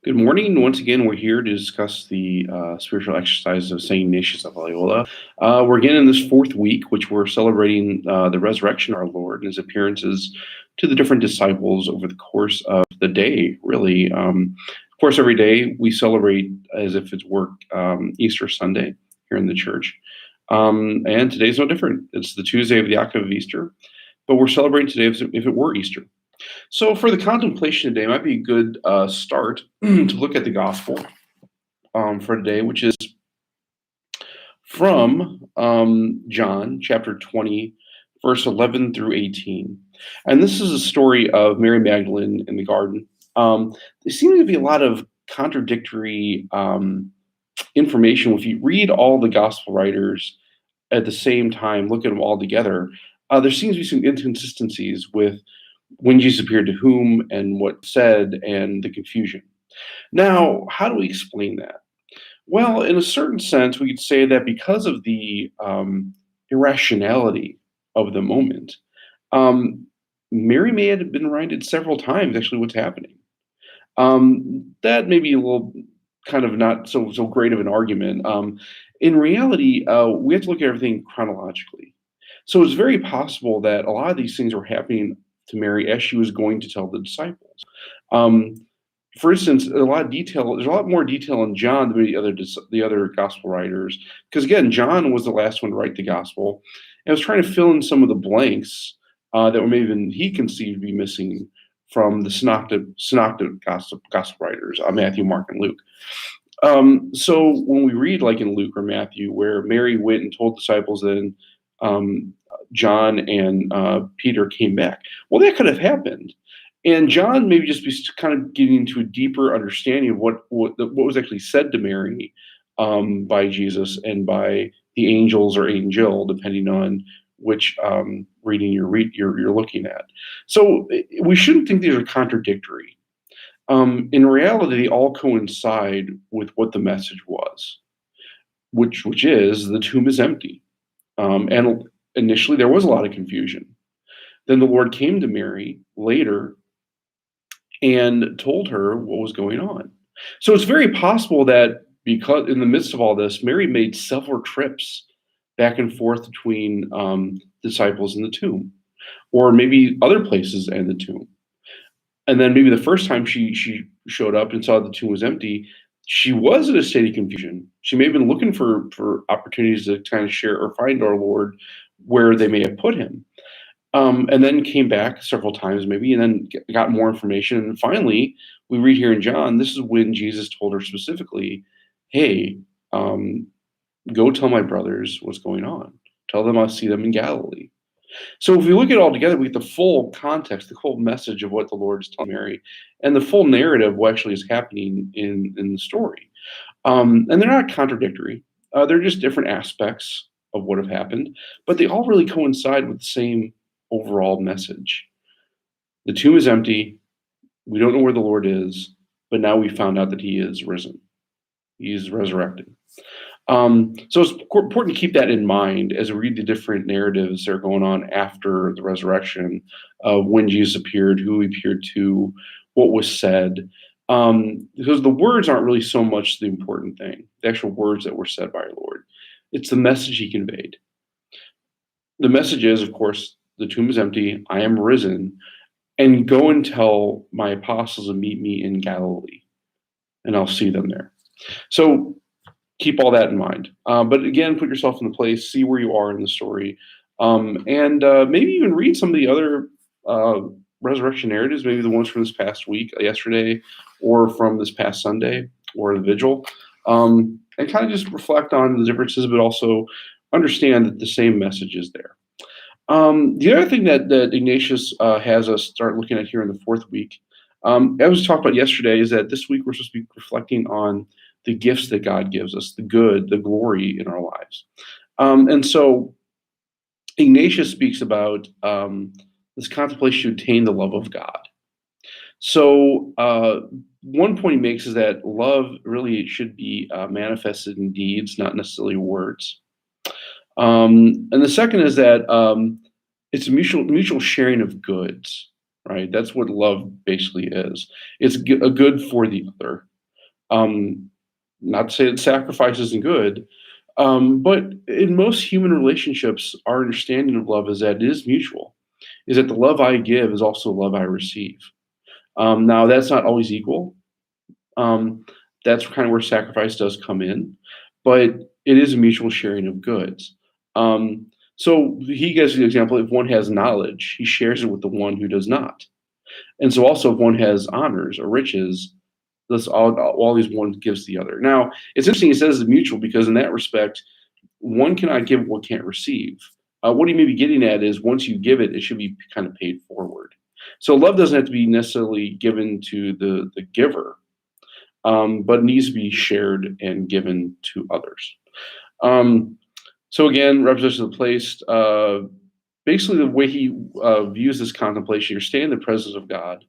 Good morning. Once again, we're here to discuss the spiritual exercises of St. Ignatius of Loyola. We're again in this fourth week, which we're celebrating the resurrection of our Lord and his appearances to the different disciples over the course of the day, really. Of course, every day we celebrate as if it's Easter Sunday here in the church. And today's no different. It's the Tuesday of the octave of Easter, but we're celebrating today as if it were Easter. So for the contemplation today, it might be a good start to look at the gospel for today, which is from John chapter 20, verse 11 through 18. And this is a story of Mary Magdalene in the garden. There seems to be a lot of contradictory information. If you read all the gospel writers at the same time, look at them all together, there seems to be some inconsistencies with when Jesus appeared to whom and what said and the confusion. Now, how do we explain that? Well, in a certain sense, we could say that because of the irrationality of the moment, Mary may have been reminded several times actually what's happening. That may be a little kind of not so great of an argument. In reality, we have to look at everything chronologically. So it's very possible that a lot of these things were happening to Mary as she was going to tell the disciples. For instance, there's a lot more detail in John than the other gospel writers, because again, John was the last one to write the gospel, and was trying to fill in some of the blanks that were maybe he conceived to be missing from the synoptic gospel writers, Matthew, Mark, and Luke. So when we read, like in Luke or Matthew, where Mary went and told disciples, then John and Peter came back. Well, that could have happened, and John maybe just be kind of getting into a deeper understanding of what was actually said to Mary by Jesus and by the angels or angel, depending on which reading you're looking at. So we shouldn't think these are contradictory. In reality, they all coincide with what the message was, which is the tomb is empty, and initially, there was a lot of confusion. Then the Lord came to Mary later and told her what was going on. So it's very possible that because in the midst of all this, Mary made several trips back and forth between disciples and the tomb, or maybe other places and the tomb. And then maybe the first time she showed up and saw the tomb was empty, she was in a state of confusion. She may have been looking for opportunities to kind of share or find our Lord where they may have put him, and then came back several times maybe, and then got more information. And finally, we read here in John, this is when Jesus told her specifically, hey, go tell my brothers what's going on. Tell them I'll see them in Galilee. So if we look at it all together, we get the full context, the full message of what the Lord is telling Mary, and the full narrative of what actually is happening in the story. And they're not contradictory. They're just different aspects of what have happened, but they all really coincide with the same overall message. The tomb is empty. We don't know where the Lord is, but now we found out that he is risen. He is resurrected. So it's important to keep that in mind as we read the different narratives that are going on after the resurrection of when Jesus appeared, who he appeared to, what was said. Because the words aren't really so much the important thing, the actual words that were said by our Lord. It's the message he conveyed. The message is, of course, the tomb is empty, I am risen, and go and tell my apostles to meet me in Galilee, and I'll see them there. So keep all that in mind. But again, put yourself in the place, see where you are in the story, and maybe even read some of the other resurrection narratives, maybe the ones from this past week, yesterday, or from this past Sunday, or the vigil, and kind of just reflect on the differences, but also understand that the same message is there. The other thing that Ignatius has us start looking at here in the fourth week, as we talked about yesterday, is that this week we're supposed to be reflecting on the gifts that God gives us, the good, the glory in our lives. And so Ignatius speaks about this contemplation to attain the love of God. So one point he makes is that love really should be manifested in deeds, not necessarily words. And the second is that it's a mutual sharing of goods, right? That's what love basically is. It's a good for the other. Um, Not to say that sacrifice isn't good, but in most human relationships, our understanding of love is that it is mutual, is that the love I give is also the love I receive. Now, that's not always equal. Um, that's kind of where sacrifice does come in, but it is a mutual sharing of goods. Um, so he gives the example: if one has knowledge, he shares it with the one who does not. And so also if one has honors or riches, this all these one gives the other. Now, it's interesting he says it's mutual because in that respect, one cannot give what can't receive. What he may be getting at is once you give it, it should be kind of paid forward. So love doesn't have to be necessarily given to the giver, but needs to be shared and given to others. Um, so again, representation of the place. Basically, the way he views this contemplation, you're staying in the presence of God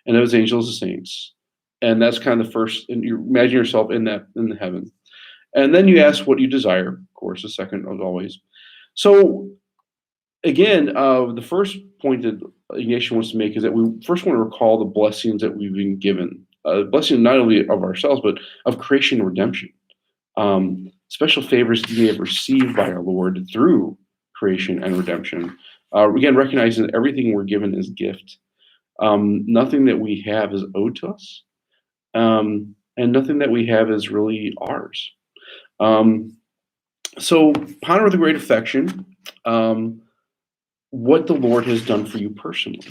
and of his angels and saints. And that's kind of the first, and you imagine yourself in that in the heaven. And then you ask what you desire, of course, the second as always. So again, the first point that Ignatius wants to make is that we first want to recall the blessings that we've been given. Blessing not only of ourselves, but of creation and redemption. Special favors we have received by our Lord through creation and redemption. Again, recognizing that everything we're given is gift. Nothing that we have is owed to us, and nothing that we have is really ours. Um, so ponder with a great affection what the Lord has done for you personally.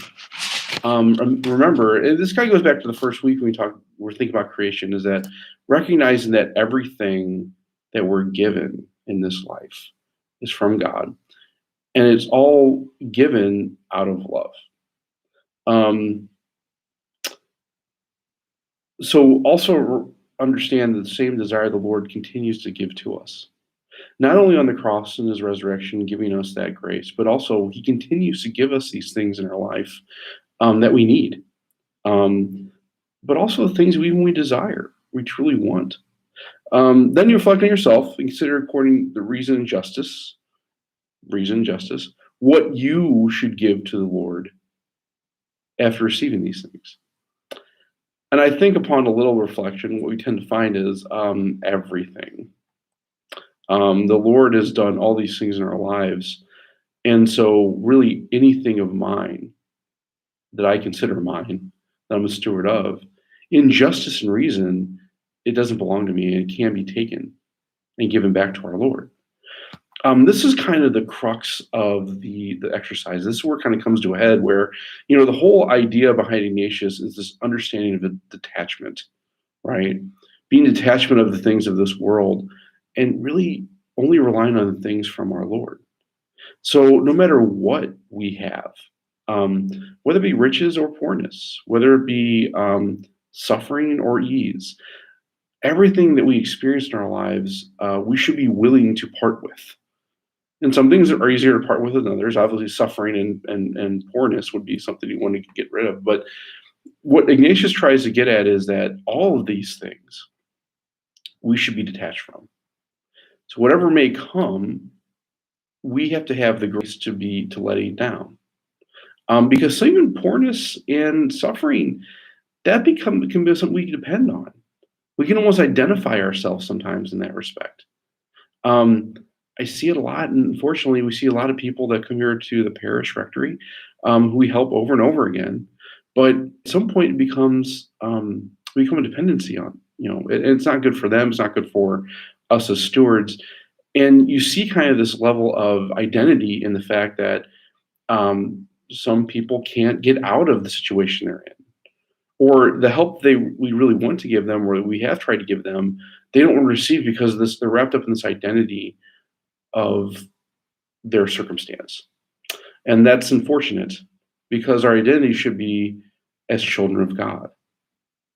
Remember, and this kind of goes back to the first week when we're thinking about creation, is that recognizing that everything that we're given in this life is from God, and it's all given out of love. Um, so also understand that the same desire the Lord continues to give to us. Not only on the cross and his resurrection, giving us that grace, but also he continues to give us these things in our life that we need, but also the things we desire, we truly want. Then you reflect on yourself and consider according to reason and justice, what you should give to the Lord after receiving these things. And I think upon a little reflection, what we tend to find is everything. The Lord has done all these things in our lives. And so, really, anything of mine that I consider mine, that I'm a steward of, in justice and reason, it doesn't belong to me and it can be taken and given back to our Lord. This is kind of the crux of the exercise. This is where it kind of comes to a head where, the whole idea behind Ignatius is this understanding of a detachment, right? Being detachment of the things of this world and really only relying on the things from our Lord. So no matter what we have, whether it be riches or poorness, whether it be suffering or ease, everything that we experience in our lives, we should be willing to part with. And some things are easier to part with than others. Obviously, suffering and poorness would be something you want to get rid of. But what Ignatius tries to get at is that all of these things we should be detached from. So whatever may come, we have to have the grace to let it down. Because even poorness and suffering, can be something we can depend on. We can almost identify ourselves sometimes in that respect. Um, I see it a lot, and unfortunately, we see a lot of people that come here to the parish rectory who we help over and over again. But at some point, we become a dependency on. It's not good for them. It's not good for us as stewards. And you see kind of this level of identity in the fact that some people can't get out of the situation they're in, or the help we really want to give them, or we have tried to give them, they don't want to receive because they're wrapped up in this identity of their circumstance. And that's unfortunate because our identity should be as children of God,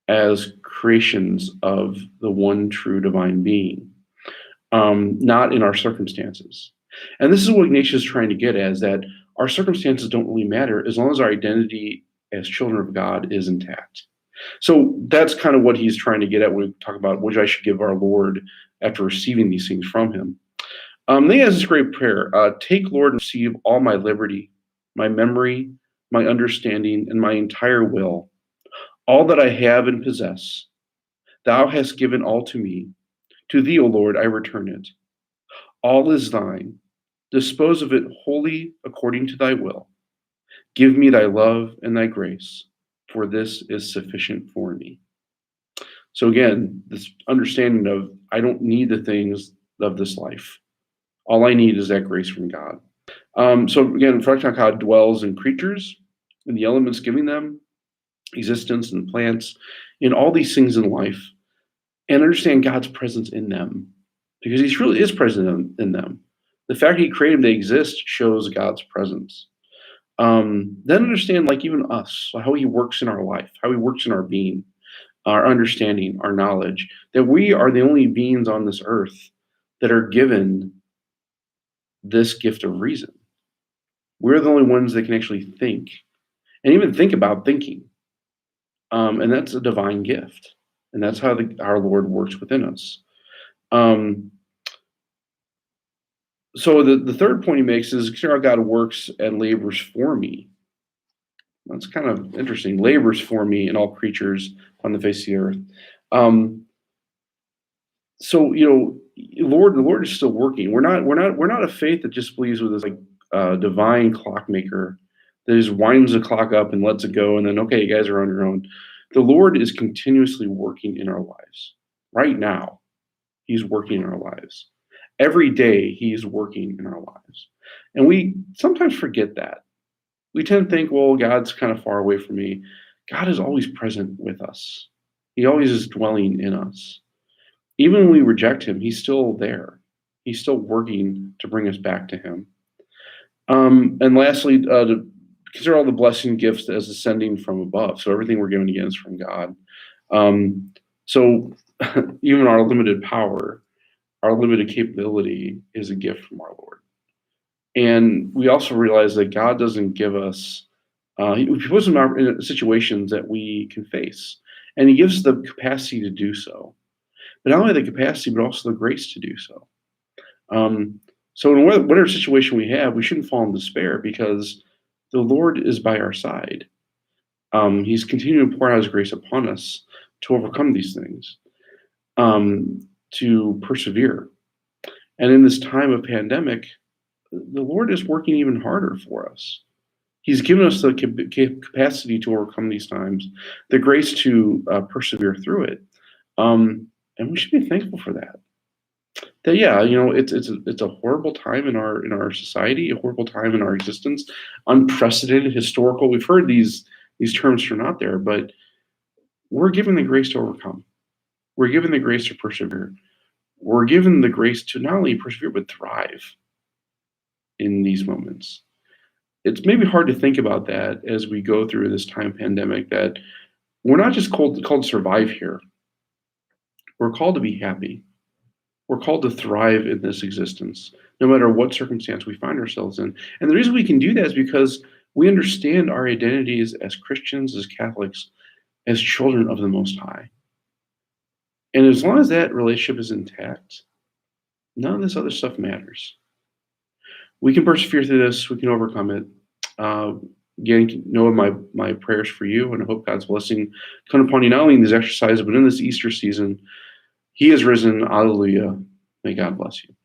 as creations of the one true divine being, not in our circumstances. And this is what Ignatius is trying to get at, is that our circumstances don't really matter as long as our identity as children of God is intact. So that's kind of what he's trying to get at when we talk about which I should give our Lord after receiving these things from him. Then he has this great prayer: take, Lord, and receive all my liberty, my memory, my understanding, and my entire will, all that I have and possess, Thou hast given all to me. To thee, O Lord, I return it. All is thine. Dispose of it wholly according to thy will. Give me thy love and thy grace, for this is sufficient for me. So again, this understanding of I don't need the things of this life. All I need is that grace from God. So again, reflecting on how God dwells in creatures, in the elements giving them existence, and plants, in all these things in life, and understand God's presence in them, because He really is present in them. The fact He created them, they exist, shows God's presence. Then understand, like even us, how He works in our life, how He works in our being, our understanding, our knowledge, that we are the only beings on this earth that are given this gift of reason. We're the only ones that can actually think and even think about thinking. And that's a divine gift. And that's how our Lord works within us. Um, so the third point he makes is consider how God works and labors for me. That's kind of interesting. Labors for me and all creatures on the face of the earth. Um, so the Lord is still working. We're not a faith that just believes with this like divine clockmaker that just winds the clock up and lets it go, and then okay, you guys are on your own. The Lord is continuously working in our lives. Right now, He's working in our lives. Every day, He's working in our lives, and we sometimes forget that. We tend to think, well, God's kind of far away from me. God is always present with us. He always is dwelling in us. Even when we reject Him, He's still there. He's still working to bring us back to Him. And lastly, to consider all the blessing gifts as ascending from above. So everything we're given again is from God. So even our limited power, our limited capability is a gift from our Lord. And we also realize that God doesn't give us, He puts us in situations that we can face. And He gives us the capacity to do so. But not only the capacity, but also the grace to do so. So in whatever situation we have, we shouldn't fall in despair because the Lord is by our side. He's continuing to pour out His grace upon us to overcome these things, to persevere. And in this time of pandemic, the Lord is working even harder for us. He's given us the capacity to overcome these times, the grace to persevere through it, and we should be thankful for that. That yeah, it's a horrible time in our society, a horrible time in our existence, unprecedented, historical. We've heard these terms thrown out there, but we're given the grace to overcome. We're given the grace to persevere. We're given the grace to not only persevere but thrive in these moments. It's maybe hard to think about that as we go through this time pandemic, that we're not just called to survive here. We're called to be happy. We're called to thrive in this existence, no matter what circumstance we find ourselves in. And the reason we can do that is because we understand our identities as Christians, as Catholics, as children of the Most High. And as long as that relationship is intact, none of this other stuff matters. We can persevere through this. We can overcome it. Again, know my prayers for you, and I hope God's blessing come upon you not only in these exercises, but in this Easter season. He is risen. Alleluia. May God bless you.